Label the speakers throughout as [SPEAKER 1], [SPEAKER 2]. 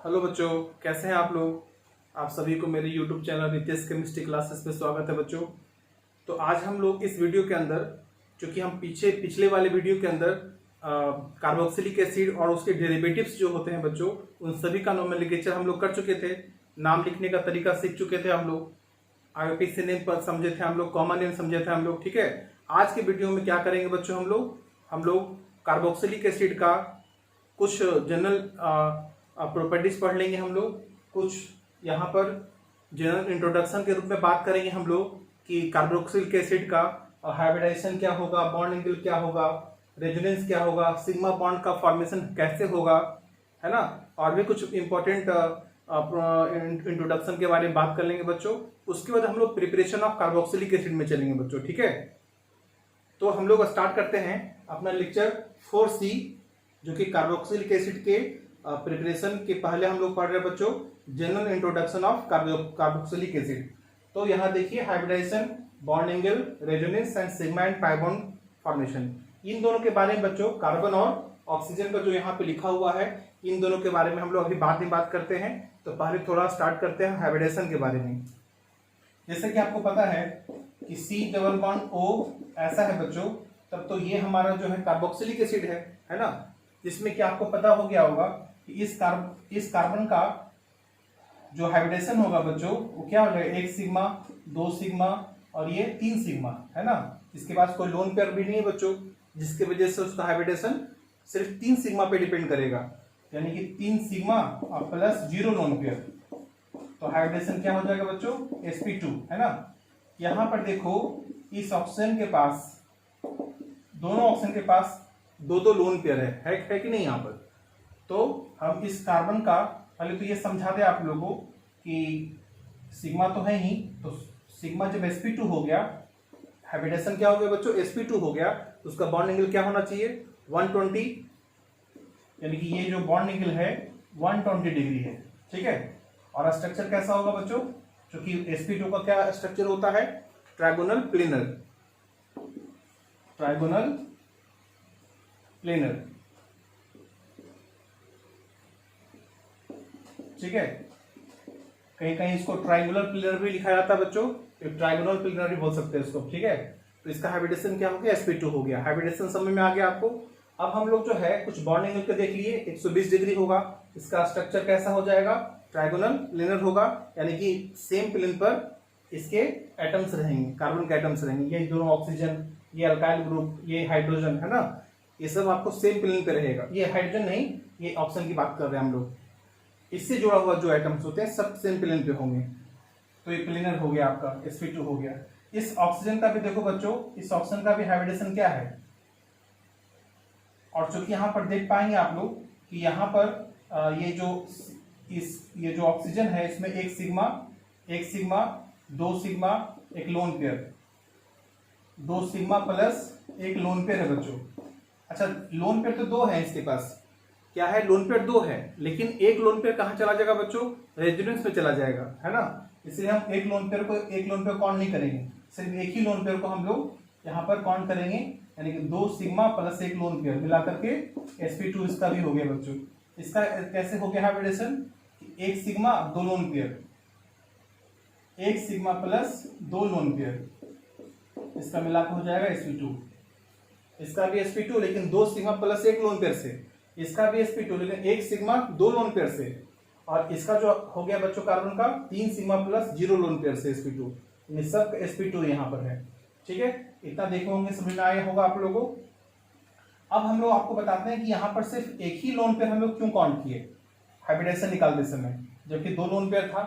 [SPEAKER 1] Hello बच्चों, कैसे हैं आप लोग। आप सभी को मेरे YouTube channel Nitesh chemistry classes में स्वागत है बच्चों। तो आज हम लोग इस वीडियो के अंदर, चूंकि हम पिछले वाले वीडियो के अंदर कार्बोक्सिलिक एसिड और उसके डेरिवेटिव्स जो होते हैं बच्चों, उन सभी का नोमेनक्लेचर हम लोग कर चुके थे। नाम लिखने का तरीका सीख चुके थे हम लोग। IUPAC नेम पर समझे थे हम लोग, कॉमन नेम समझे थे हम लोग। ठीक है, आज के वीडियो में क्या करेंगे बच्चों, हम लोग कार्बोक्सिलिक एसिड का कुछ जनरल प्रॉपर्टीज पढ़ लेंगे हम लोग। कुछ यहाँ पर जनरल इंट्रोडक्शन के रूप में बात करेंगे हम लोग कि कार्बोक्सिलिक एसिड का हाइब्रिडाइजेशन क्या होगा, बॉन्ड एंगल क्या होगा, रेजोनेंस क्या होगा, सिग्मा बॉन्ड का फॉर्मेशन कैसे होगा, है ना। और भी कुछ इंपॉर्टेंट इंट्रोडक्शन के बारे में बात कर लेंगे बच्चों। उसके बाद हम लोग प्रिपरेशन ऑफ कार्बोक्सिलिक एसिड में चलेंगे बच्चों। ठीक है, तो हम लोग स्टार्ट करते हैं अपना लेक्चर 4C, जो कि कार्बोक्सिलिक एसिड के प्रिपरेशन के पहले हम लोग पढ़ रहे हैं बच्चों general introduction of carboxylic acid. तो यहाँ देखिए, hybridisation, bond angle, resonance and sigma and pi bond formation, इन दोनों के बारे में बच्चों, कार्बन और ऑक्सीजन का जो यहाँ पे लिखा हुआ है, इन दोनों के बारे में हम लोग अभी बाद में बात करते हैं। तो पहले थोड़ा स्टार्ट करते हैं हाइब्रिडाइजेशन के बारे में। जैसे कि आपको पता है कि C डबल बॉन्ड O ऐसा है बच्चों, तब तो ये हमारा जो है कार्बोक्सिलिक एसिड है ना। जिसमें कि आपको पता हो गया होगा कि इस कार्बन का जो हाइब्रिडेशन होगा बच्चों, वो क्या हो जाएगा, 1 सिग्मा, 2 सिग्मा और ये 3 सिग्मा, है ना। इसके पास कोई लोन पेयर भी नहीं है बच्चों, जिसकी वजह से उसका हाइब्रिडेशन सिर्फ 3 सिग्मा पे डिपेंड करेगा, यानी कि 3 सिग्मा और प्लस 0 लोन पेयर। तो हाइब्रिडेशन क्या हो जाएगा बच्चों, sp2, है ना। यहां पर देखो, इस ऑक्सीजन के पास, दोनों ऑक्सीजन के पास दो लोन पेयर है कि नहीं यहाँ पर। तो हम इस कार्बन का पहले तो ये समझा दे आप लोगों कि सिग्मा तो है ही, तो सिग्मा जब sp2 हो गया, हाइब्रिडेशन क्या हो गया बच्चों, sp2 हो गया, तो उसका बॉन्ड एंगल क्या होना चाहिए, 120, यानी कि ये जो बॉन्ड एंगल है 120 डिग्री है। ठीक है, और स्ट्रक्चर कैसा होगा बच्चों, क्योंकि sp2 का क्या स्ट्रक्चर होता है, ट्राइगोनल प्लेनर, ट्राइगोनल प्लेनर। ठीक है, कहीं कहीं इसको ट्राइंगुलर प्लेनर भी लिखा जाता है बच्चों, ट्राइगोनल प्लेनर भी बोल सकते हैं इसको। ठीक है, तो इसका हाइब्रिडेशन क्या हो गया, sp2 हो गया। हाइब्रिडेशन समझ में आ गया आपको। अब हम लोग जो है कुछ बॉन्ड एंगल के देख लिए, 120 डिग्री होगा। इसका स्ट्रक्चर कैसा हो जाएगा, ट्राइगोनल प्लेनर होगा, यानी कि सेम प्लेन पर इसके एटम्स रहेंगे, कार्बन के एटम्स रहेंगे। ये दोनों ऑक्सीजन, ये अल्काइल ग्रुप, ये हाइड्रोजन, है ना, ये सब आपको सेम प्लेन पे रहेगा। ये हाइड्रोजन नहीं, ये ऑक्सीजन की बात कर रहे हैं हम लोग। इससे जुड़ा हुआ जो एटम्स होते हैं सब सेम प्लेन पे होंगे। तो ये प्लेनर हो गया आपका, sp2 हो गया। इस ऑक्सीजन का भी देखो बच्चों, इस ऑक्सीजन का भी हाइब्रिडेशन क्या है, और चूंकि यहाँ पर देख पाएंगे आप लोग कि यहाँ पर ये जो ऑक्सीजन है, इसमें 1 सिग्मा, 2 सिग्मा, एक lone pair, 2 sigma plus 1 lone pair है बच्चों। अच्छा, लोन पेयर तो 2 है इसके पास, क्या है, लोन पेयर 2 है, लेकिन एक लोन पेयर कहाँ चला जाएगा बच्चों, रेजोनेंस पे चला जाएगा, है ना। इसलिए हम एक लोन पेयर काउंट नहीं करेंगे, सिर्फ एक ही लोन पेयर को हम लोग यहाँ पर काउंट करेंगे, यानी कि 2 सिग्मा प्लस 1 लोन पेयर मिलाकर के sp2 इसका भी हो गया बच्चों। इसका कैसे हो गया hybridization, 1 sigma 2 lone pair, 1 sigma plus 2 lone pair, इसका मिलाकर हो जाएगा sp2। इसका भी sp2, लेकिन 2 सिग्मा प्लस 1 लोन पेयर से। इसका भी sp2, लेकिन 1 सिग्मा 2 लोन पेयर से। और इसका जो हो गया बच्चों कार्बन का 3 सिग्मा प्लस 0 लोन पेयर से sp2। ये सब sp2 यहाँ पर है। ठीक है, इतना देखे होंगे, समझ में आया होगा आप लोगों को। अब हम लोग आपको बताते हैं कि यहाँ पर सिर्फ एक ही लोन पेयर हम लोग क्यों काउंट किए हाइब्रिडेशन निकालते समय, जबकि 2 लोन पेयर था।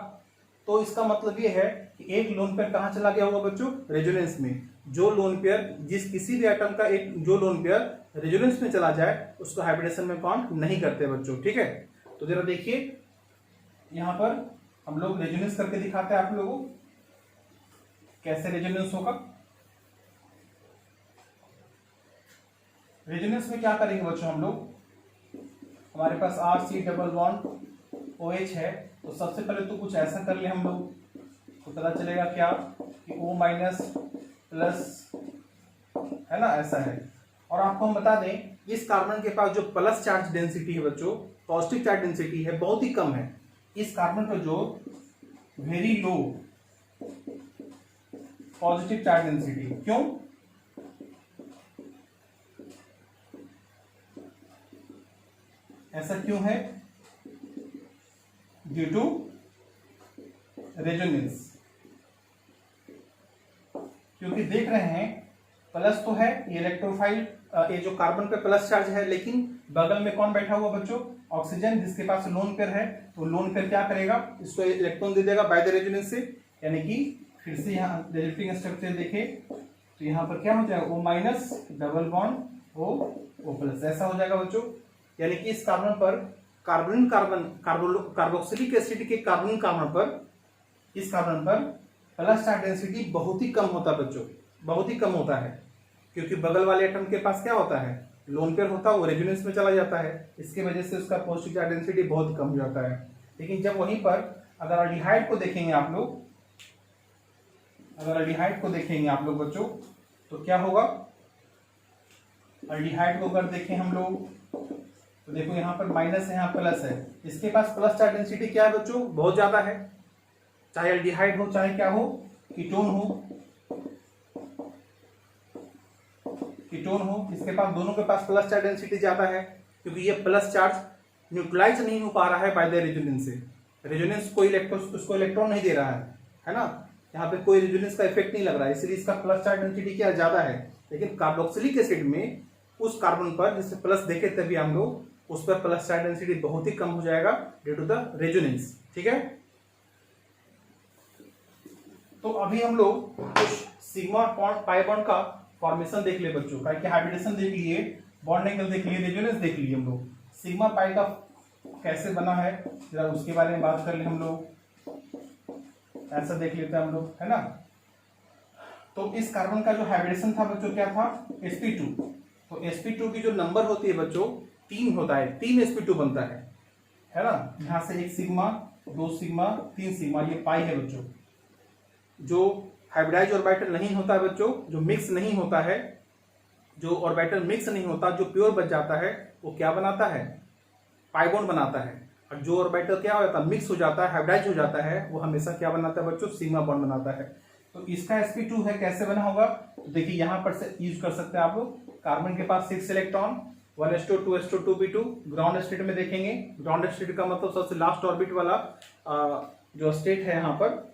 [SPEAKER 1] तो इसका मतलब ये है कि एक लोन पेयर कहाँ चला गया होगा बच्चों, रेजोनेंस में। जो लोन पेयर, किसी भी एटम का एक जो लोन पेयर रेजोनेंस में चला जाए, उसको हाइब्रिडेशन में काउंट नहीं करते बच्चों। ठीक है, तो जरा देखिए, यहाँ पर हम लोग रेजोनेंस करके दिखाते हैं आप लोगों को कैसे रेजोनेंस होगा। रेजोनेंस में क्या करेंगे बच्चों हम लोग, हमारे पास RC डबल बॉन्ड OH है, तो सबसे पहले तो कुछ ऐसा कर ले हम लोग, तो पता चलेगा क्या कि O माइनस प्लस, है ना, ऐसा है। और आपको हम बता दें इस कार्बन के पास जो प्लस चार्ज डेंसिटी है बच्चों, पॉजिटिव चार्ज डेंसिटी है, बहुत ही कम है। इस कार्बन पर जो very low positive charge density, क्यों? ऐसा क्यों है? Due to resonance. क्योंकि देख रहे हैं प्लस तो है, ये इलेक्ट्रोफाइल, ये जो कार्बन पे प्लस चार्ज है, लेकिन बगल में कौन बैठा हुआ बच्चों? ऑक्सीजन, जिसके पास लोन पेयर है। तो लोन पेयर क्या करेगा? इसको इलेक्ट्रॉन दे देगा बाय द रेजोनेंस से, यानी कि फिर से यहाँ रिलेटिव स्ट्रक्चर देखें तो यहाँ पर क्या हो जाएगा? O minus double bond O plus, ऐसा हो जाएगा बच्चों। यानी कि इस कार्बन पर कार्बोक्सिलिक एसिड के कार्बन पर, इस कार्बन पर प्लस चार्ज डेंसिटी बहुत ही कम होता है बच्चों, बहुत ही कम होता है। क्योंकि बगल वाले एटम के पास क्या होता है? लोन पेयर होता है, वो रेजोनेंस में चला जाता है, इसके वजह से उसका पॉजिटिव चार्ज डेंसिटी बहुत कम हो जाता है। लेकिन जब वहीं पर अगर अल्डिहाइड को देखेंगे आप लोग, बच्चों, तो क्या होगा? अल्डिहाइड को अगर देखें हम लोग तो देखो यहाँ पर माइनस है, यहाँ प्लस है, इसके पास प्लस चार्ज डेंसिटी क्या है बच्चों? बहुत ज्यादा है। चाहे अल्डिहाइड हो, चाहे क्या हो, कीटोन हो, इसके पास, दोनों के पास प्लस चार्ज डेंसिटी ज्यादा है, क्योंकि ये प्लस चार्ज न्यूट्रलाइज नहीं हो पा रहा है बाय द रेजोनेंस से। रेजोनेंस कोई उसको इलेक्ट्रॉन नहीं दे रहा है ना, यहाँ पे कोई रेजोनेंस का इफेक्ट नहीं लग रहा है, इसलिए इसका प्लस चार्ज डेंसिटी क्या ज्यादा है। लेकिन कार्बोक्सिलिक एसिड में उस कार्बन पर जिससे प्लस देखे तभी हम लोग, उस पर प्लस चार्ज डेंसिटी बहुत ही कम हो जाएगा ड्यू टू द रेजोनेंस। ठीक है, तो अभी हम लोग कुछ सिग्मा और पाई बॉन्ड का फॉर्मेशन देख लिए बच्चों, का कि हाइब्रिडेशन देख लिए, बॉन्ड एंगल देख लिए, रेजोनेंस देख लिए हम लोग। सिग्मा पाई का कैसे बना है जरा उसके बारे में बात कर ले हम लोग, ऐसा देख लेते हैं हम लोग, है ना। तो इस कार्बन का जो हाइब्रिडेशन था बच्चों क्या था? sp2। तो sp2 की जो नंबर होती है बच्चों 3 होता है, 3 sp2 बनता है ना। यहां से 1 सिग्मा, 2 सिग्मा, 3 सिग्मा, ये पाई है बच्चों। जो हाइब्रिडाइज ऑर्बिटल नहीं होता है बच्चों, जो मिक्स नहीं होता है, जो ऑर्बिटल मिक्स नहीं होता, जो प्योर बच जाता है, वो क्या बनाता है? पाई बॉन्ड बनाता है। और जो ऑर्बिटल क्या हो जाता है? मिक्स हो जाता है, हाइब्रिडाइज हो जाता है, वो हमेशा क्या बनाता है बच्चों? सिग्मा बॉन्ड बनाता है। तो इसका sp2 है, कैसे बना होगा? तो देखिए यहाँ पर से यूज कर सकते हैं आप लोग। कार्बन के पास 6 electron, 1s2 2s2 2p2। Ground state में देखेंगे, ग्राउंड स्टेट का मतलब सबसे लास्ट ऑर्बिट वाला जो स्टेट है यहाँ पर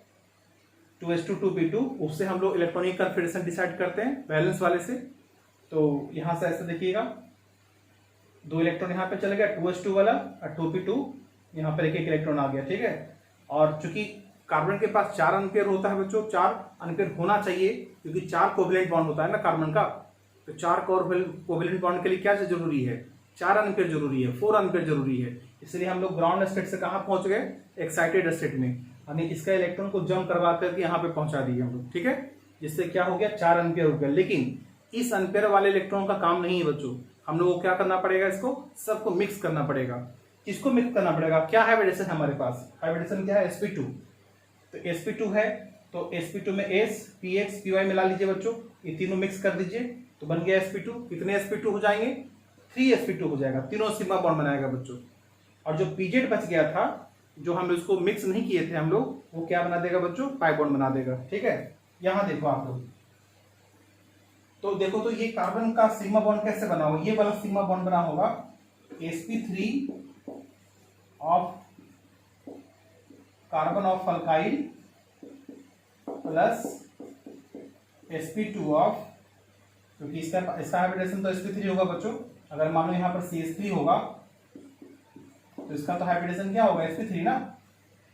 [SPEAKER 1] 2s2 2p2, उससे हम लोग इलेक्ट्रॉनिक कन्फिगरेशन डिसाइड करते हैं बैलेंस वाले से। तो यहाँ से ऐसे देखिएगा, 2 इलेक्ट्रॉन यहाँ पे चले गया 2s2 वाला, और 2p2 यहाँ पर 1 इलेक्ट्रॉन आ गया। ठीक है, और चूंकि कार्बन के पास 4 अनपेयर होता है बच्चों, 4 अनपेयर होना चाहिए, क्योंकि 4 कोवेलेंट बॉन्ड होता है ना कार्बन का। तो 4 कोवेलेंट बॉन्ड के लिए क्या जरूरी है? 4 अनपेयर जरूरी है, 4 अनपेयर जरूरी है। इसलिए हम लोग ग्राउंड स्टेट से कहाँ पहुंच गए? एक्साइटेड स्टेट में, यानी इसका इलेक्ट्रॉन को जंप करवा करके यहाँ पे पहुंचा दिए हम लोग। ठीक है, जिससे क्या हो गया? 4 अनपेयर हो गया। लेकिन इस अनपेयर वाले इलेक्ट्रॉन का काम नहीं है बच्चों, हम लोग को क्या करना पड़ेगा? इसको सबको मिक्स करना पड़ेगा। किसको मिक्स करना पड़ेगा? क्या हाइब्रिडेशन है हमारे पास? हाइब्रिडेशन क्या है? sp2। तो sp2 है, तो sp2 में s px py मिला लीजिए बच्चों, ये तीनों मिक्स कर दीजिए, तो बन गया sp2। कितने sp2 हो जाएंगे? 3 sp2 हो जाएगा, तीनों सिग्मा बॉन्ड बनाएगा बच्चों। और जो pz बच गया था, जो हम इसको मिक्स नहीं किए थे हम लोग, वो क्या बना देगा बच्चों? पाई बॉन्ड बना देगा। ठीक है, यहां देखो आप लोग, तो देखो तो ये कार्बन का सिग्मा बॉन्ड कैसे बना होगा? ये वाला सिग्मा बॉन्ड बना होगा sp3 of carbon of alkyl plus sp2 of, क्योंकि इसका हाइब्रिडेशन तो sp3 होगा बच्चों। अगर मान लो यहाँ पर CH3 होगा तो इसका तो हाइब्रिडेशन क्या होगा? sp3 ना।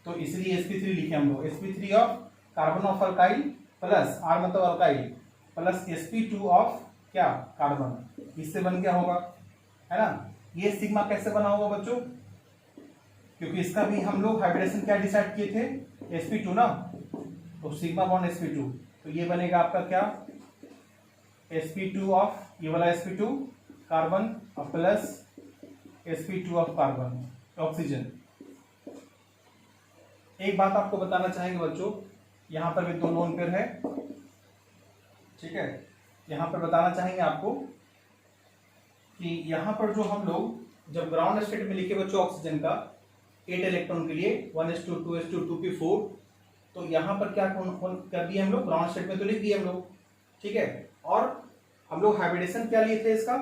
[SPEAKER 1] तो इसलिए sp3 लिखे हम लोग, sp3 of carbon of alkyl plus R मतलब अल्काइल प्लस sp2 ऑफ क्या? कार्बन। इससे बन क्या होगा? है ना। ये सिग्मा कैसे बना होगा बच्चों? क्योंकि इसका भी हम लोग हाइब्रिडेशन क्या डिसाइड किए थे? sp2 ना, तो सिग्मा बॉन्ड sp2, तो ये बनेगा आपका क्या? sp2 ऑफ, ये वाला sp2 कार्बन और plus sp2 of carbon oxygen. एक बात आपको बताना चाहेंगे बच्चों, यहां पर भी 2 लोन पेयर है। ठीक है, यहां पर बताना चाहेंगे आपको कि यहाँ पर जो हम लोग जब ग्राउंड स्टेट में लिखे बच्चों ऑक्सीजन का 8 इलेक्ट्रॉन के लिए 1s2 2s2 2p4, तो यहाँ पर क्या कर दिए हम लोग, ग्राउंड स्टेट में तो लिख दिए हम लोग, ठीक है। और हम लोग हाइब्रिडेशन क्या लिए थे इसका,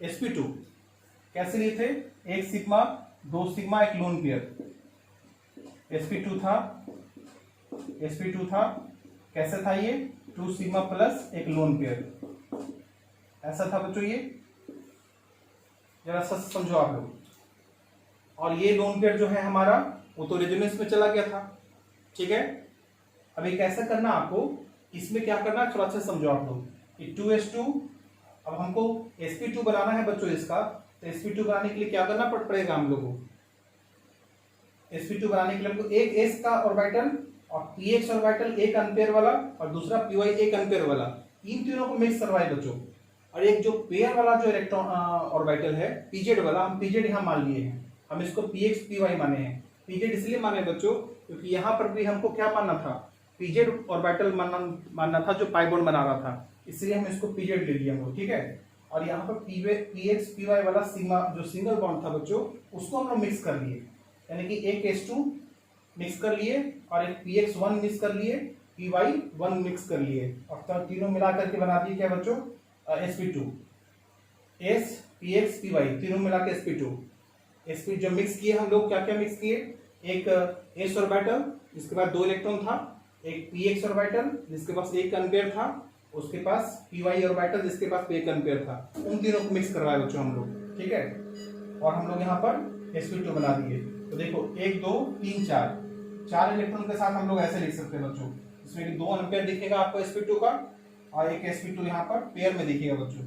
[SPEAKER 1] sp2 कैसे लिए थे, 1 सिग्मा 2 सिग्मा एक लोन पेयर, sp2 था कैसे था ये, 2 सिग्मा प्लस एक लोन पेयर, ऐसा था बच्चों ये, जरा सा समझो आप लोग। और ये लोन पेयर जो है हमारा वो तो रेजोनेंस में चला गया था, ठीक है। अब ये कैसे करना आपको, इसमें क्या करना थोड़ा अच्छा समझो आप लोग कि 2s2, अब हमको sp2 बनाना है बच्चों इसका, तो sp2 बनाने के लिए क्या करना पड़ेगा हम लोगों को, sp2 बनाने के लिए हमको एक s का ऑर्बिटल और px ऑर्बिटल 1 एम्पीयर वाला और दूसरा py 1 एम्पीयर वाला, इन तीनों को मिक्स करवाए बच्चों। और एक जो पेयर वाला जो इलेक्ट्रॉन ऑर्बिटल है pz वाला, हम pz यहाँ मान लिए हैं, हम इसको px py माने हैं। pz इसलिए माने बच्चों क्योंकि यहाँ पर भी हमको क्या मानना था, pz ऑर्बिटल मानना था जो पाई बॉन्ड बना रहा था, इसलिए हम इसको pz ले लिए हम लोग, ठीक है। और यहाँ पर px py वाला सिग्मा जो सिंगल बॉन्ड था बच्चों, उसको हम लोग मिक्स कर लिए, यानी कि एक s2 मिक्स कर लिए और एक px1 मिक्स कर लिए, py1 मिक्स कर लिए, और तब तीनों मिला करके बना दिए क्या बच्चों, sp2, s px py तीनों मिला के sp2 जो मिक्स किए हम लोग, क्या क्या मिक्स किए, एक s ऑर्बिटल जिसके पास 2 इलेक्ट्रॉन था, एक px ऑर्बिटल जिसके पास 1 एम्पीयर था, उसके पास py ऑर्बिटल जिसके पास 1 एम्पीयर था, उन तीनों को मिक्स करवाए बच्चों हम लोग, ठीक है। और हम लोग यहाँ पर sp2 बना दिए, तो देखो 1 2 3 4 इलेक्ट्रॉन के साथ हम लोग ऐसे लिख सकते हैं बच्चों, इसमें कि 2 एम्पीयर दिखेगा आपको sp2 का और एक sp2 यहाँ पर पेयर में दिखेगा बच्चों।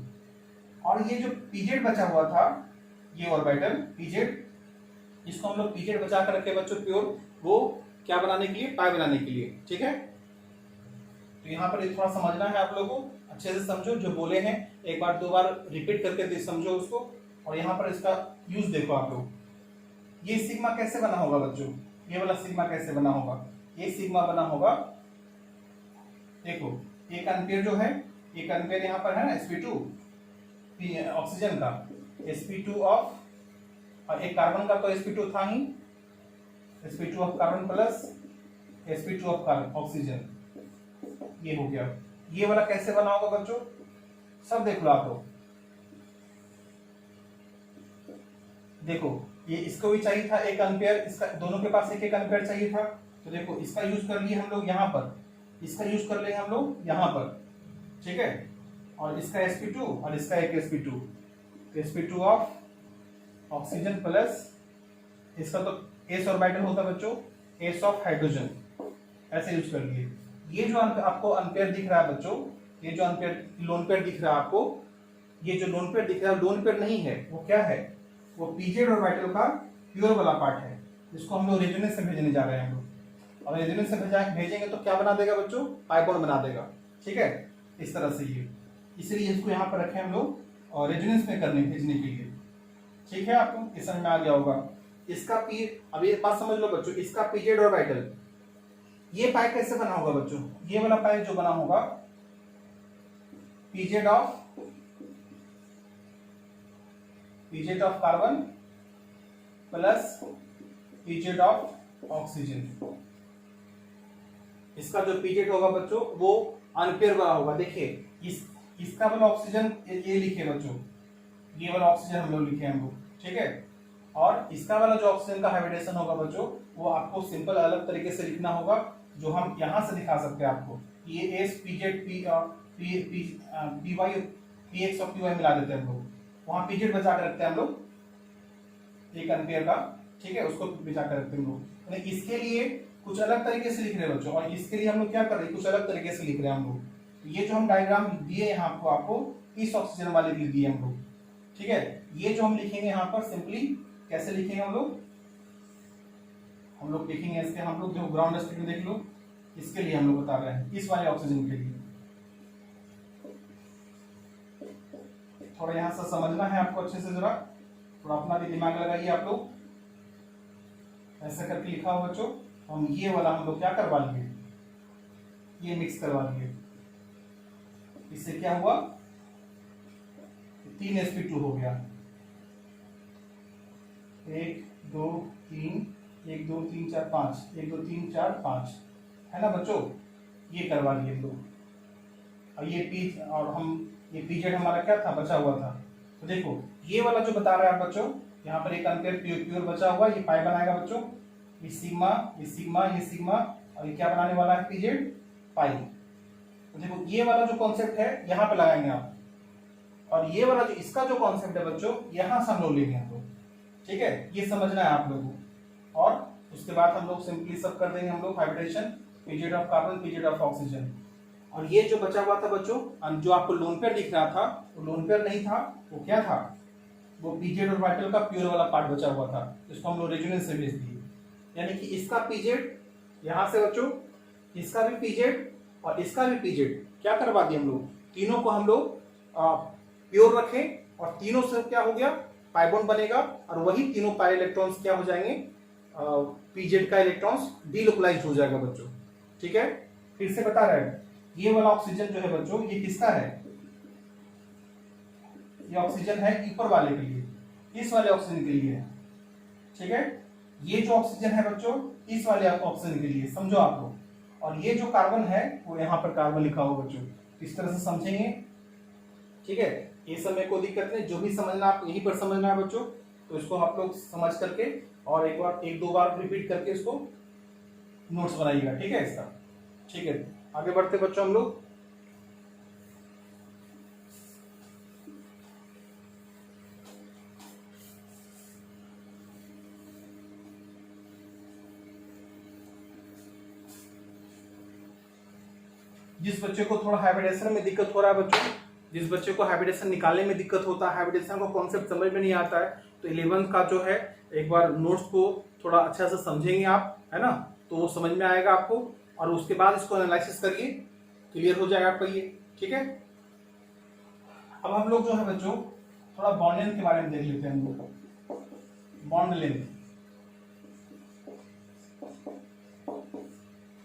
[SPEAKER 1] और ये जो pz बचा हुआ था, ये ऑर्बिटल pz, इसको हम लोग pz बचा कर रखे बच्चों प्योर, वो क्या बनाने के लिए, पाई बनाने के लिए, ठीक है। तो यहाँ पर थोड़ा समझना है आप लोगों को, अच्छे से समझो, जो बोले हैं एक बार 2 बार रिपीट करके समझो उसको। और यहाँ पर इसका यूज देखो आप लोग, ये सिग्मा कैसे बना होगा बच्चों, ये वाला सिग्मा कैसे बना होगा, ये सिग्मा बना होगा, देखो 1 एम्पीयर जो है, 1 एम्पीयर यहाँ पर है ना sp2 ऑक्सीजन का, sp2 ऑफ, और एक कार्बन का तो sp2 था ही, sp2 of carbon plus sp2 of carbon oxygen, ये हो गया। ये वाला कैसे बना होगा बच्चों, सब देख लो आप लोग, देखो ये इसको भी चाहिए था 1 एम्पीयर, इसका दोनों के पास 1 एम्पीयर चाहिए था, तो देखो इसका यूज कर लिए हम लोग यहाँ पर, इसका यूज कर लिए हम लोग यहाँ पर, ठीक है। और इसका sp2 और इसका एक sp2 ऑफ ऑक्सीजन प्लस इसका तो s ऑर्बिटल होता बच्चों, s ऑफ हाइड्रोजन, ऐसे यूज कर लिए। ये जो आपको एम्पीयर दिख रहा है बच्चों, ये जो एम्पीयर लोन पेयर दिख रहा है आपको, ये जो लोन पेयर दिख रहा है लोन पेयर नहीं है, वो क्या है, वो pz ऑर्बिटल का प्योर वाला पार्ट है, जिसको हम लोग रेजोनेंस से भेजने जा रहे हैं हम लोग। और रेजोनेंस से भेजेंगे तो क्या बना देगा बच्चों, पाई बॉन्ड बना देगा, ठीक है, इस तरह से ये, इसलिए इसको यहाँ पर रखे हम लोग और रेजोनेंस में करने भेजने के लिए, ठीक है। आपको इस समझ में आ गया होगा। इसका पी, अब ये बात समझ लो बच्चों, इसका pz ऑर्बिटल, ये पाई कैसे बना होगा बच्चों, ये वाला पाई जो बना होगा pz of carbon plus pz of oxygen, इसका जो pz होगा बच्चों वो एम्पीयर वाला होगा। देखिए इसका वाला ऑक्सीजन ये लिखे बच्चों, ये वाला ऑक्सीजन हम लोग लिखे हम लोग, ठीक है। और इसका वाला जो ऑक्सीजन का हाइब्रिडेशन होगा बच्चों, वो आपको सिंपल अलग तरीके से लिखना होगा, जो हम यहाँ से दिखा सकते हैं आपको, ये s pz py px और py मिला देते हैं हम लोग, वहां pz बचा कर रखते हैं हम लोग 1 एम्पीयर का, ठीक है, उसको बचा कर रखते हैं हम लोग। यानी इसके लिए कुछ अलग तरीके से लिख रहे हैं बच्चों, और इसके लिए हम लोग क्या कर रहे हैं, कुछ अलग तरीके से लिख रहे हैं हम लोग। ये जो हम डायग्राम दिए यहाँ आपको इस ऑक्सीजन वाले के लिए दिए हम लोग, ठीक है। ये जो हम लिखेंगे यहाँ पर सिंपली कैसे लिखेंगे हम लोग लिखेंगे इसके, हम लोग जो ग्राउंड स्टेट में देख लो, इसके लिए हम लोग बता रहे हैं, इस वाले ऑक्सीजन के लिए। थोड़ा यहाँ से समझना है आपको अच्छे से, जरा थोड़ा अपना भी दिमाग लगाइए आप लोग, ऐसा करके लिखा हो बच्चों। हम ये वाला हम लोग क्या करवा लिए, ये मिक्स करवा लिए, इससे क्या हुआ, 3 sp2 हो गया। 1 2 3 1 2 3 4 5 1 2 3 4 5 है ना बच्चों, ये करवा लिए हम लोग। और ये पी और हम ये पीजेड हमारा क्या था, बचा हुआ था। तो देखो ये वाला जो बता रहा है बच्चों, यहाँ पर एक अनपेयर प्योर बचा हुआ, ये पाई बनाएगा बच्चों, ये सिग्मा ये सिग्मा ये सिग्मा, और ये क्या बनाने वाला है, पीजेड पाई। तो देखो ये वाला जो कॉन्सेप्ट है यहाँ पे लगाएंगे आप, और ये वाला जो इसका जो कॉन्सेप्ट है बच्चों, यहाँ से हम लोग लेंगे हम लोग, ठीक है, ये समझना है आप लोगों को। और उसके बाद हम लोग सिंपली सब कर देंगे हम लोग, hybridization, pz of carbon, pz of oxygen. और ये जो बचा हुआ था बच्चों, जो आपको लोन पेयर दिख रहा था, वो लोन पेयर नहीं था, वो क्या था, वो पीजेड ऑर्बिटल का प्योर वाला पार्ट बचा हुआ था, जिसको हम लोग रेजोनेंस से भेज दिए। यानी कि इसका पीजेड यहां से बच्चों, इसका भी पीजेड और इसका भी पीजेड क्या करवा दिए हम लोग, तीनों को हम लोग प्योर रखें, और तीनों से क्या हो गया, पाई बॉन्ड बनेगा, और वही तीनों पाई इलेक्ट्रॉन्स क्या हो जाएंगे, पीजेड का इलेक्ट्रॉन्स डीलोकलाइज्ड हो जाएगा बच्चों, ठीक है। फिर से बता रहे हैं, ये वाला ऑक्सीजन जो है बच्चों, ये किसका है, ये ऑक्सीजन है ऊपर वाले के लिए, इस वाले ऑक्सीजन के लिए, ठीक है। ये जो ऑक्सीजन है बच्चों, इस वाले ऑक्सीजन के लिए, समझो आप लोग। और ये जो कार्बन है वो यहाँ पर कार्बन लिखा हुआ बच्चों, इस तरह से समझेंगे, ठीक है। ये समय कोई दिक्कत नहीं, जो भी समझना आप यहीं पर समझना है बच्चों। तो इसको आप लोग समझ करके और एक दो बार रिपीट करके इसको नोट्स बनाइएगा, ठीक है इसका, ठीक है। आगे बढ़ते बच्चों हम लोग। जिस बच्चे को थोड़ा हाइब्रिडेशन में दिक्कत हो रहा है बच्चों, जिस बच्चे को हाइब्रिडेशन निकालने में दिक्कत होता है, हाइब्रिडेशन का कॉन्सेप्ट समझ में नहीं आता है, तो 11th का जो है एक बार नोट्स को थोड़ा अच्छा से समझेंगे आप, है ना, तो वो समझ में आएगा आपको, और उसके बाद इसको एनालिसिस करिए, क्लियर हो जाएगा आपका ये, ठीक है। अब हम लोग जो है बच्चों थोड़ा बॉन्ड लेंथ के बारे में देख लेते हैं हम लोग। बॉन्ड लेंथ,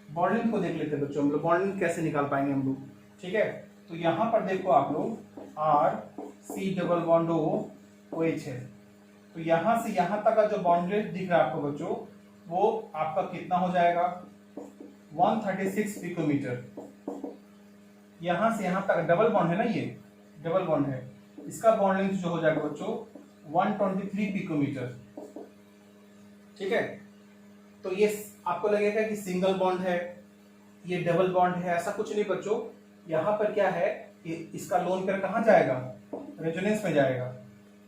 [SPEAKER 1] बॉन्ड लेंथ को देख लेते हैं बच्चों हम लोग, बॉन्ड लेंथ कैसे निकाल पाएंगे हम लोग, ठीक है। तो यहां पर देखो आप लोग R C double bond O H है, तो यहां से यहां तक का जो बॉन्ड लेंथ दिख रहा है आपको बच्चों, वो आपका कितना हो जाएगा, 136 पिकोमीटर। यहां से यहां तक डबल बॉन्ड है ना, ये डबल बॉन्ड है, इसका बॉन्ड लेंथ जो हो जाएगा बच्चों 123 पिकोमीटर, ठीक है। तो ये आपको लगेगा कि सिंगल बॉन्ड है, ये डबल बॉन्ड है, ऐसा कुछ नहीं बच्चों। यहाँ पर क्या है कि इसका लोन पेयर कहाँ जाएगा, रेजोनेंस में जाएगा।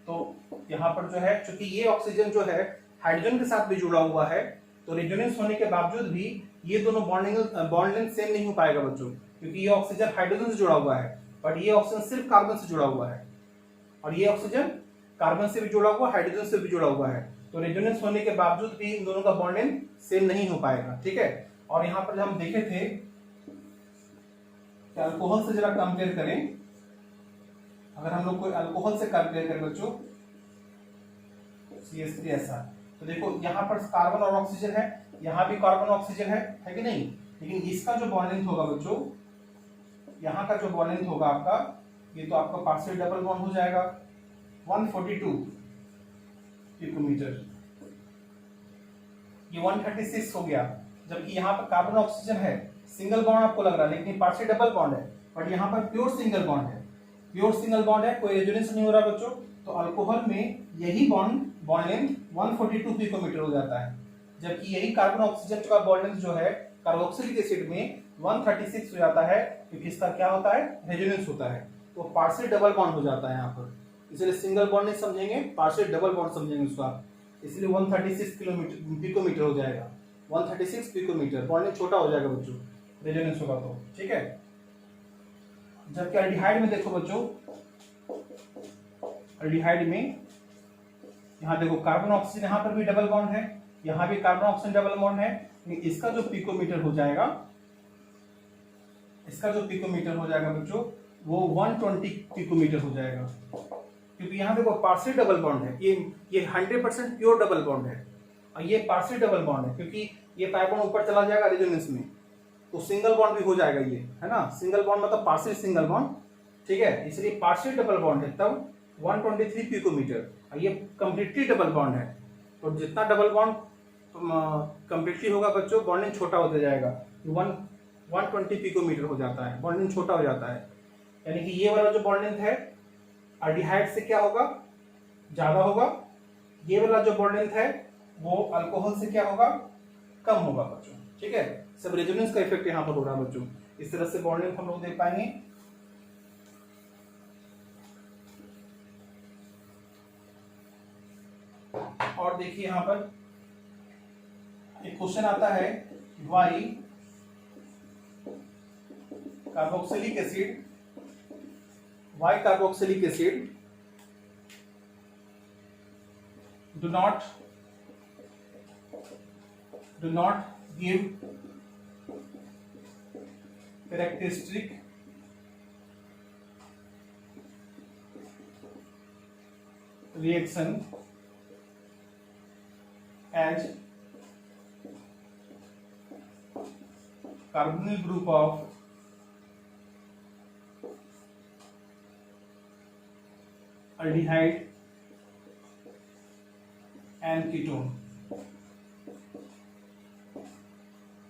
[SPEAKER 1] तो यहाँ पर जो है, चूंकि ये ऑक्सीजन जो है हाइड्रोजन के साथ भी जुड़ा हुआ है, तो रेजोनेंस होने के बावजूद भी ये दोनों बॉन्ड लेंथ सेम नहीं हो पाएगा बच्चों, क्योंकि ये ऑक्सीजन हाइड्रोजन से जुड़ा हुआ है, बट ये ऑक्सीजन सिर्फ कार्बन से जुड़ा हुआ है, और ये ऑक्सीजन कार्बन से भी जुड़ा हुआ, हाइड्रोजन से भी जुड़ा हुआ है। तो रेजोनेंस होने के बावजूद भी इन दोनों का बॉन्ड लेंथ सेम नहीं हो पाएगा, ठीक है। और यहाँ पर हम देखे थे कि अल्कोहल से जरा कंपेयर करें, अगर हम लोग कोई अल्कोहल से कंपेयर करें बच्चों, CH3SR, तो देखो यहाँ पर कार्बन और ऑक्सीजन है, यहाँ भी कार्बन ऑक्सीजन है कि नहीं, लेकिन इसका जो बॉन्ड लेंथ होगा बच्चों, यहाँ का जो बॉन्ड लेंथ होगा आपका, ये तो आपका पार्शियल डबल बॉन्ड हो जाएगा 142 पिकोमीटर, ये 136 हो गया। जबकि यहाँ पर कार्बन ऑक्सीजन है, सिंगल बॉन्ड आपको लग रहा है, लेकिन पार्शियल डबल बॉन्ड है, बट यहाँ पर प्योर सिंगल बॉन्ड है, प्योर सिंगल बॉन्ड है, कोई रेजोनेंस नहीं हो रहा बच्चों। तो अल्कोहल में यही बॉन्ड लेंथ 142 पिकोमीटर हो जाता है, जबकि यही कार्बन ऑक्सीजन का बॉन्ड लेंथ जो है कार्बोक्सिलिक एसिड में 136 हो जाता है, क्योंकि इसका क्या होता है, रेजोनेंस होता है, तो पार्शियल डबल बॉन्ड हो जाता है यहाँ पर। इसलिए सिंगल बॉन्ड नहीं समझेंगे, पार्शियल डबल बॉन्ड समझेंगे उसका, इसलिए 136 पिकोमीटर हो जाएगा, 136 पिकोमीटर, बॉन्ड लेंथ छोटा हो जाएगा बच्चों, रेजोनेंस होगा तो, ठीक है। जबकि एल्डिहाइड में देखो बच्चों, एल्डिहाइड में यहाँ देखो कार्बन ऑक्सीजन, यहाँ पर भी डबल बॉन्ड है, यहाँ भी कार्बन ऑक्सीजन डबल बॉन्ड है, इसका जो पिकोमीटर हो जाएगा, इसका जो पिकोमीटर हो जाएगा बच्चों, वो 120 पिकोमीटर हो जाएगा, क्योंकि यहाँ देखो पार्शियल डबल बॉन्ड है, ये 100% प्योर डबल बॉन्ड है, और ये पार्शियल डबल बॉन्ड है, क्योंकि ये पाई बॉन्ड ऊपर चला जाएगा रेजोनेंस में, तो सिंगल बॉन्ड भी हो जाएगा, ये है ना, सिंगल बॉन्ड मतलब पार्शियल सिंगल बॉन्ड, ठीक है, इसलिए पार्शियल डबल बॉन्ड है, तब 123 पिकोमीटर, ये कंप्लीटली डबल बॉन्ड है। तो जितना डबल बॉन्ड कंप्लीटली होगा बच्चों, बॉन्डिंग छोटा होता जाएगा, 120 पिकोमीटर हो जाता है, बॉन्डिंग छोटा हो जाता है। यानी कि ये वाला जो बॉन्डिंग है एल्डिहाइड से क्या होगा, ज्यादा होगा। ये वाला जो बॉन्डिंग है वो अल्कोहल से क्या होगा, कम होगा बच्चों। ठीक है, सब रेजोनेंस का इफेक्ट यहाँ पर हो रहा है बच्चों। इस तरह से बॉन्डिंग हम लोग देख पाएंगे। और देखिए यहाँ पर एक क्वेश्चन आता है, why carboxylic acid, why carboxylic acid do not give characteristic reaction as carbonyl group of aldehyde and ketone।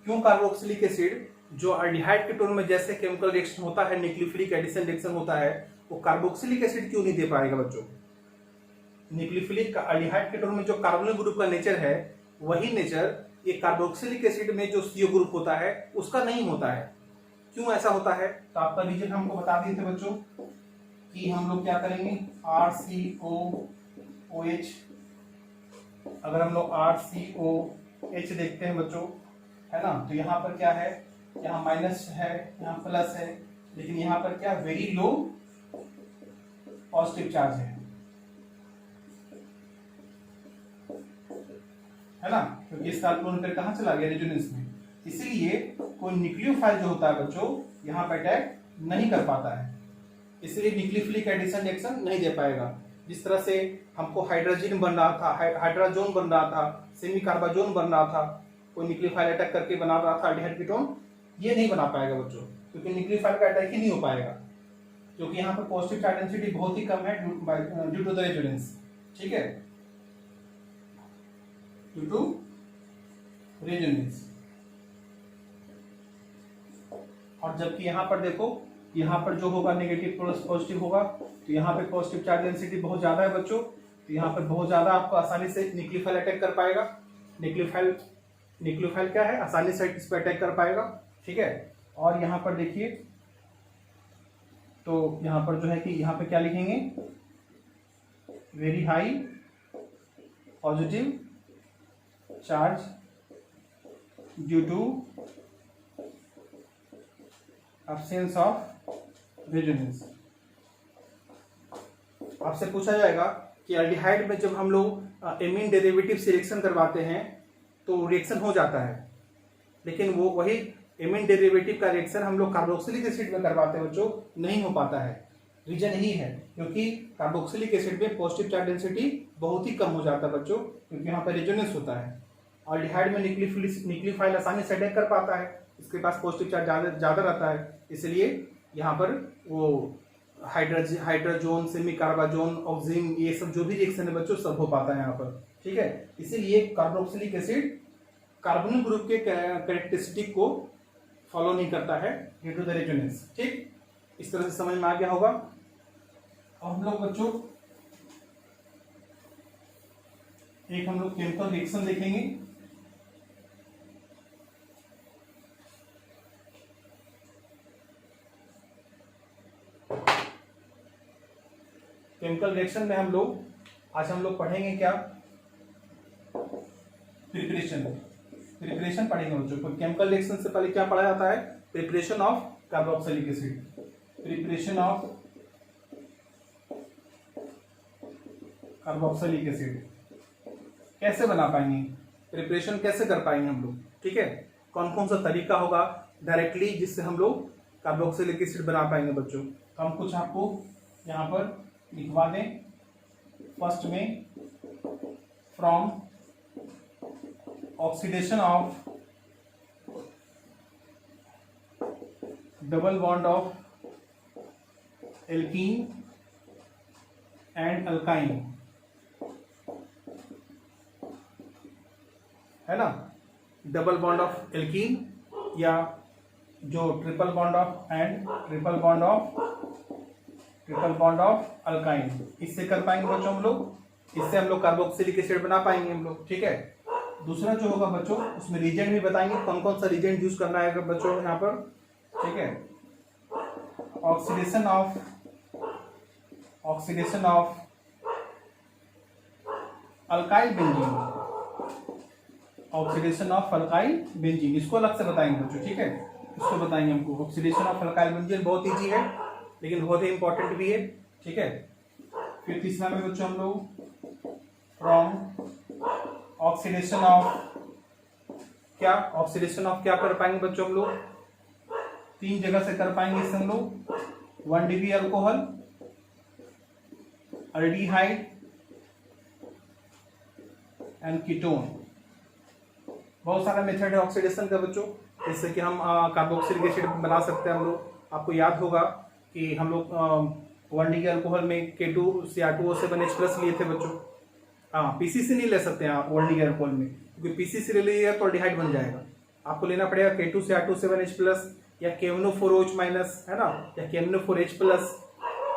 [SPEAKER 1] क्यों कार्बोक्सिलिक एसिड जो अल्डिहाइड कीटोन में जैसे केमिकल रिएक्शन होता है, न्यूक्लियोफिलिक एडिशन रिएक्शन होता है, वो कार्बोक्सिलिक एसिड क्यों नहीं दे पाएगा बच्चों? न्यूक्लियोफिलिक अल्डिहाइड कीटोन में जो कार्बोनिल ग्रुप का नेचर है, वही नेचर ये कार्बोक्सिलिक एसिड में जो CO ग्रुप होता है उसका नहीं होता है। क्यों ऐसा होता है? तो आपका रीजन हमको बता दिए थे बच्चों कि हम लोग क्या करेंगे, RCOOH। अगर हम लोग RCOH देखते हैं बच्चों, है ना, तो यहाँ पर क्या है, यहाँ माइनस है, यहाँ प्लस है, लेकिन यहाँ पर क्या, वेरी लो पॉजिटिव चार्ज है ना, क्योंकि इसका अल्कोहल पेयर कहाँ चला गया, रेजोनेंस में। इसीलिए कोई न्यूक्लियोफाइल जो होता है बच्चों यहाँ पर अटैक नहीं कर पाता है, इसलिए न्यूक्लियोफिलिक एडिशन रिएक्शन नहीं दे पाएगा। जिस तरह से हमको हाइड्रोजन बन रहा था, हाइड्रोजोन बन रहा था, सेमी कार्बाजोन बन रहा था, कोई न्यूक्लियोफाइल अटैक करके बना रहा था अल्डिहाइड कीटोन, ये नहीं बना पाएगा बच्चों, क्योंकि न्यूक्लियोफाइल का अटैक ही नहीं हो पाएगा, क्योंकि यहाँ पर पॉजिटिव चार्ज डेंसिटी बहुत ही कम है ड्यू टू द रेजोनेंस। ठीक है, ड्यू टू रेजोनेंस। और जबकि यहाँ पर देखो, यहाँ पर जो होगा नेगेटिव प्लस पॉजिटिव होगा, तो यहाँ पे पॉजिटिव चार्ज डेंसिटी बहुत ज्यादा है बच्चों, तो यहाँ पर बहुत ज्यादा आपको आसानी से न्यूक्लियोफाइल अटैक कर पाएगा। न्यूक्लियोफाइल क्या है, आसानी से इस पर अटैक कर पाएगा। ठीक है, और यहाँ पर देखिए, तो यहाँ पर जो है कि यहाँ पे क्या लिखेंगे, very high positive charge due to absence of resonance. आपसे पूछा जाएगा कि एल्डिहाइड में जब हम लोग एमीन डेरिवेटिव से रिएक्शन करवाते हैं तो रिएक्शन हो जाता है, लेकिन वो वही एमीन डेरिवेटिव का रिएक्शन हम लोग कार्बोक्सिलिक एसिड में करवाते हैं बच्चों, नहीं हो पाता है। रीजन यही है, क्योंकि कार्बोक्सिलिक एसिड में पॉजिटिव चार्ज डेंसिटी बहुत ही कम हो जाता है बच्चों, क्योंकि यहाँ पर रेजोनेंस होता है। एल्डिहाइड में न्यूक्लियोफाइल आसानी से अटैक कर पाता है, इसके पास पॉजिटिव चार्ज ज्यादा रहता है, इसलिए यहाँ पर वो हाइड्रोजोन, सेमी कार्बाजोन, ऑक्सीजन, ये सब जो भी रिएक्शन है बच्चों सब हो पाता है यहाँ पर। ठीक है, इसीलिए कार्बोक्सिलिक एसिड कार्बोनिल ग्रुप के कैरेक्टरिस्टिक को फॉलो नहीं करता है ड्यू टू द रेजोनेंस। ठीक, इस तरह से समझ में आ गया होगा। और हम लोग बच्चों एक हम लोग केमिकल रिएक्शन देखेंगे। केमिकल रिएक्शन में आज हम लोग पढ़ेंगे क्या, प्रिपरेशन पढ़ेंगे बच्चों। तो केमिकल रिएक्शन से पहले क्या पढ़ा जाता है, preparation of carboxylic acid. Preparation of carboxylic acid कैसे बना पाएंगे, प्रिपरेशन कैसे कर पाएंगे हम लोग। ठीक है, कौन कौन सा तरीका होगा डायरेक्टली जिससे हम लोग कार्बोक्सिलिक एसिड बना पाएंगे बच्चों। तो हम कुछ आपको यहाँ पर लिखवा दें। फर्स्ट में, from oxidation of double bond of alkene and alkyne, है ना, डबल बॉन्ड ऑफ एल्कीन या जो ट्रिपल बॉन्ड ऑफ अल्काइन, इससे कर पाएंगे बच्चों हम लोग, इससे हम लोग कार्बोक्सिलिक एसिड बना पाएंगे हम लोग, ठीक है। दूसरा जो होगा बच्चों, उसमें रीजेंट भी बताएंगे कौन कौन सा रीजेंट यूज करना है बच्चों यहाँ पर, ठीक है। Oxidation of alkyl benzene, oxidation of alkyl benzene, इसको अलग से बताएंगे बच्चों, ठीक है, इसको बताएंगे हमको। ऑक्सीडेशन ऑफ अल्काइल बेंजीन बहुत ईजी है लेकिन बहुत ही इंपॉर्टेंट भी है, ठीक है। फिर तीसरा में बच्चों हम लोग फ्रॉम ऑक्सीडेशन ऑफ क्या कर पाएंगे बच्चों हम लोग, 3 जगह से कर पाएंगे इससे हम लोग, 1 degree alcohol, aldehyde and ketone. बहुत सारा मेथड है ऑक्सीडेशन का बच्चों, जिससे कि हम कार्बोक्सिलिक एसिड बना सकते हैं हम लोग। आपको याद होगा कि हम लोग 1 डिग्री अल्कोहल में K2Cr2O7H+ लिए थे बच्चों। हाँ, पीसीसी नहीं ले सकते हैं आप 1 डिग्री अल्कोहल में, क्योंकि पीसीसी ले लीजिएगा तो अल्डिहाइड बन जाएगा। आपको लेना पड़ेगा K2Cr2O7H+ या KMnO4OH-, है ना, या KMnO4H+।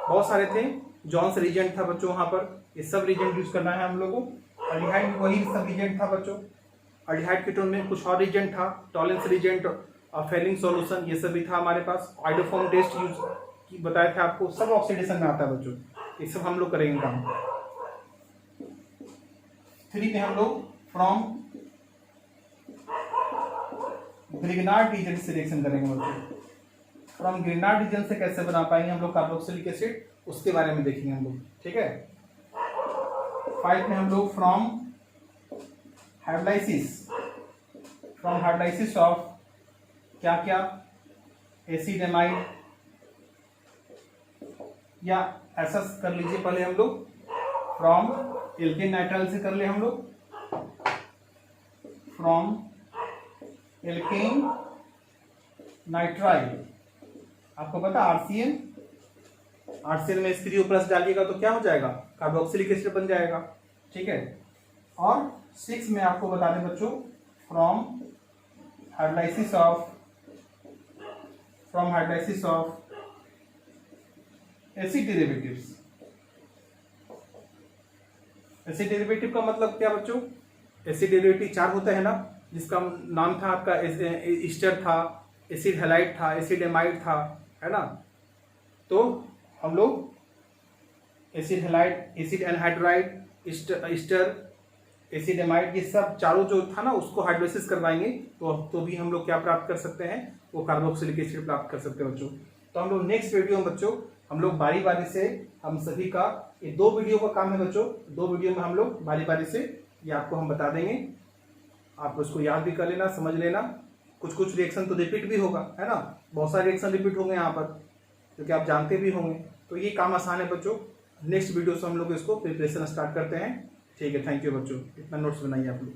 [SPEAKER 1] बहुत सारे थे, जॉन्स रीजेंट था बच्चों वहां पर, ये सब रीजेंट यूज करना है हम लोगों को। अल्डिहाइड वही सब रीजेंट था बच्चों, अल्डिहाइड कीटोन में कुछ और रीजेंट था, टॉलेंस रीजेंट, फेलिंग सॉल्यूशन, ये सब भी था हमारे पास। आइडोफॉर्म टेस्ट यूज बताया था आपको, सब ऑक्सीडेशन में आता है बच्चों, ये सब हम लोग करेंगे काम। 3 में हम लोग फ्रॉम ग्रिग्नार्ड रीजन से रिएक्शन करेंगे बच्चों। फ्रॉम ग्रिग्नार्ड रीजन से कैसे बना पाएंगे हम लोग कार्बोक्सिलिक एसिड, उसके बारे में देखेंगे हम लोग, ठीक है। 5 में हम लोग फ्रॉम हाइड्राइसिस ऑफ क्या एसिड एमाइड, या ऐसा कर लीजिए पहले हम लोग, फ्रॉम एल्केन नाइट्राइल से कर ले हम लोग, फ्रॉम एल्केन नाइट्राइल। आपको पता आरसीएन में H3O+ डालिएगा तो क्या हो जाएगा, कार्बोक्सिलिक एसिड बन जाएगा, ठीक है। और 6 में आपको बता दें बच्चों, from hydrolysis of acid derivatives. Acid derivative का मतलब क्या बच्चों, एसिड डेरिवेटिव 4 होता है ना, जिसका नाम था आपका ईस्टर था, एसिड हैलाइड था, एसिड एमाइड था, है ना। तो हम लोग acid halide, acid anhydride, Easter, acid amide, ये सब चारों जो था ना उसको हाइड्रोलिसिस करवाएंगे तो भी हम लोग क्या प्राप्त कर सकते हैं, वो कार्बोक्सिलिक एसिड प्राप्त कर सकते हैं बच्चों। तो हम लोग नेक्स्ट वीडियो में बच्चों हम लोग बारी बारी से हम सभी का, ये 2 वीडियो का काम है बच्चों, 2 वीडियो में हम लोग बारी बारी से ये आपको हम बता देंगे। आप उसको याद भी कर लेना, समझ लेना। कुछ रिएक्शन तो रिपीट भी होगा, है ना, बहुत सारे रिएक्शन रिपीट होंगे यहाँ पर, क्योंकि आप जानते भी होंगे। तो ये काम आसान है बच्चों। नेक्स्ट वीडियो से हम लोग इसको प्रिपरेशन स्टार्ट करते हैं, ठीक है। थैंक यू बच्चों, इतना नोट्स बनाइए आप लोग।